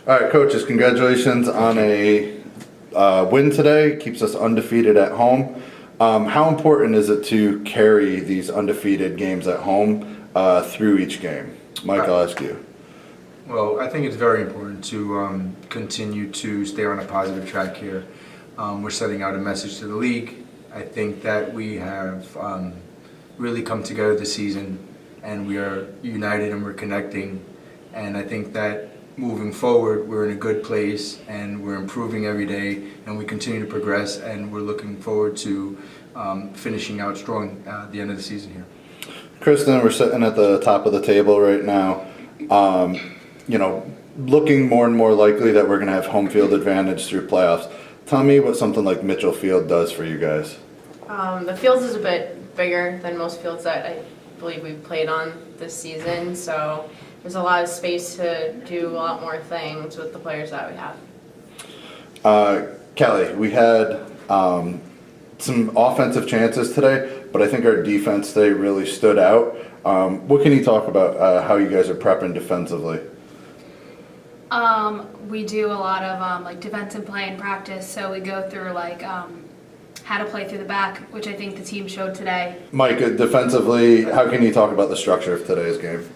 All right, coaches, congratulations on a win today. Keeps us undefeated at home. How important is it to carry these undefeated games at home through each game? Mike, I'll ask you. Well, I think it's very important to continue to stay on a positive track here. We're sending out a message to the league. I think that we have really come together this season, and we are united and we're connecting. And I think that moving forward, we're in a good place and we're improving every day, and we continue to progress, and we're looking forward to finishing out strong at the end of the season here. Kristen, we're sitting at the top of the table right now. Looking more and more likely that we're going to have home field advantage through playoffs. Tell me what something like Mitchell Field does for you guys. The field is a bit bigger than most fields that I believe we've played on this season, so there's a lot of space to do a lot more things with the players that we have. Kelly, we had some offensive chances today, but I think our defense today really stood out. What can you talk about how you guys are prepping defensively? We do a lot of defensive play in practice, so we go through how to play through the back, which I think the team showed today. Mike, defensively, how can you talk about the structure of today's game?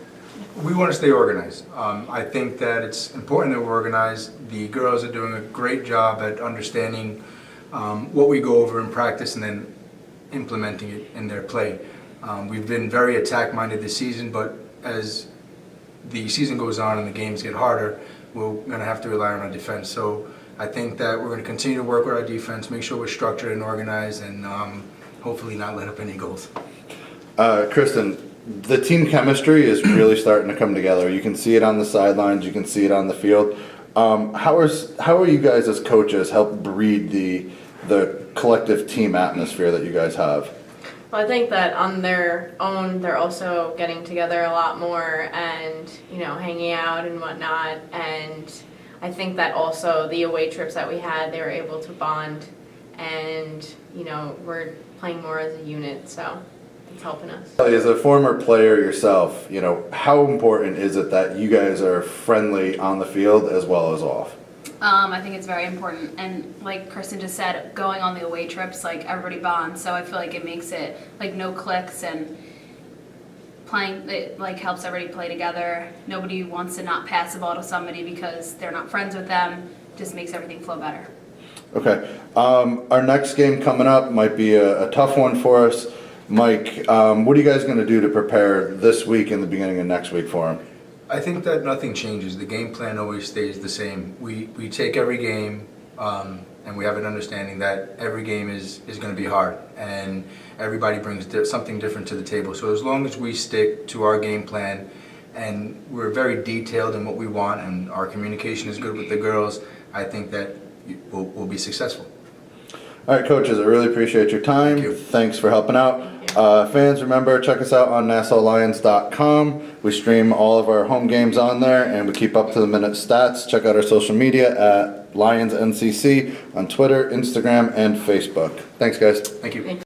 We want to stay organized. I think that it's important that we're organized. The girls are doing a great job at understanding what we go over in practice and then implementing it in their play. We've been very attack-minded this season, but as the season goes on and the games get harder, we're going to have to rely on our defense. So I think that we're going to continue to work with our defense, make sure we're structured and organized, and hopefully not let up any goals. Kristen, the team chemistry is really starting to come together. You can see it on the sidelines. You can see it on the field. How are you guys as coaches help breed the collective team atmosphere that you guys have? Well, I think that on their own, they're also getting together a lot more and, hanging out and whatnot. And I think that also the away trips that we had, they were able to bond and, we're playing more as a unit, so it's helping us. As a former player yourself, how important is it that you guys are friendly on the field as well as off? I think it's very important, and like Kristen just said, going on the away trips, everybody bonds, so I feel like it makes it no cliques, and playing it helps everybody play together. Nobody wants to not pass the ball to somebody because they're not friends with them. Just makes everything flow better. Okay, our next game coming up might be a tough one for us. Mike, what are you guys going to do to prepare this week and the beginning of next week for them? I think that nothing changes. The game plan always stays the same. We take every game and we have an understanding that every game is going to be hard, and everybody brings something different to the table. So as long as we stick to our game plan and we're very detailed in what we want and our communication is good with the girls, I think that we'll be successful. All right, coaches, I really appreciate your time. Thank you. Thanks for helping out. Fans, remember, check us out on NassauLions.com. We stream all of our home games on there, and we keep up to the minute stats. Check out our social media at LionsNCC on Twitter, Instagram, and Facebook. Thanks, guys. Thank you.